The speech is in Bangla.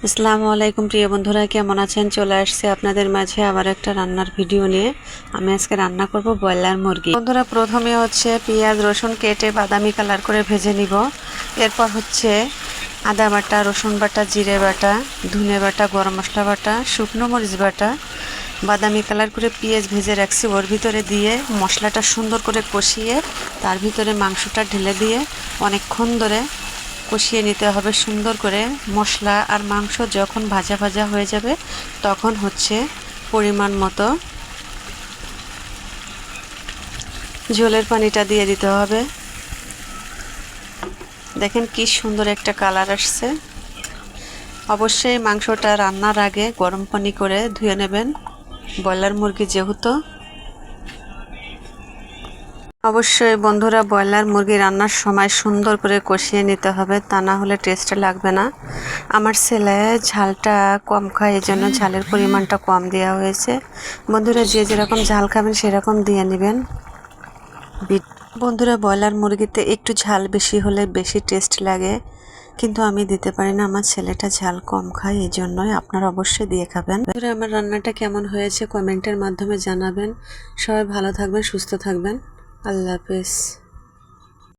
আসসালামু আলাইকুম প্রিয় বন্ধুরা, কেমন আছেন? চলে আসছে আপনাদের মাঝে আবার একটা রান্নার ভিডিও নিয়ে। আমি আজকে রান্না করব ব্রয়লার মুরগি। বন্ধুরা, প্রথমে হচ্ছে পেঁয়াজ রসুন কেটে বাদামি কালার করে ভেজে নিব। এরপর হচ্ছে আদা বাটা, রসুন বাটা, জিরে বাটা, ধনে বাটা, গরম মশলা বাটা, শুকনো মরিচ বাটা, বাদামি কালার করে পেঁয়াজ ভেজে রাখছি ওর ভিতরে দিয়ে মশলাটা সুন্দর করে কষিয়ে তার ভিতরে মাংসটা ঢেলে দিয়ে অনেকক্ষণ ধরে কষিয়ে নিতে হবে সুন্দর করে। মশলা আর মাংস যখন ভাজা ভাজা হয়ে যাবে তখন হচ্ছে পরিমাণ মতো ঝোলের পানিটা দিয়ে দিতে হবে। দেখেন কি সুন্দর একটা কালার আসছে। অবশ্যই মাংসটা রান্নার আগে গরম পানি করে ধুয়ে নেবেন, ব্রয়লার মুরগি যেহেতু। অবশ্যই বন্ধুরা, ব্রয়লার মুরগি রান্নার সময় সুন্দর করে কষিয়ে নিতে হবে, তা না হলে টেস্ট লাগবে না। আমার ছেলে ঝালটা কম খায়, এই জন্য ঝালের পরিমাণটা কম দেওয়া হয়েছে। বন্ধুরা, যে যেরকম ঝাল খাবেন সেরকম দিয়ে নেবেন। বন্ধুরা, ব্রয়লার মুরগিতে একটু ঝাল বেশি হলে বেশি টেস্ট লাগে, কিন্তু আমি দিতে পারি না, আমার ছেলেটা ঝাল কম খায়, এই জন্যই। আপনারা অবশ্যই দিয়ে খাবেন। বন্ধুরা, আমার রান্নাটা কেমন হয়েছে কমেন্টের মাধ্যমে জানাবেন। সবাই ভালো থাকবেন, সুস্থ থাকবেন। আল্লাহ হাফেজ।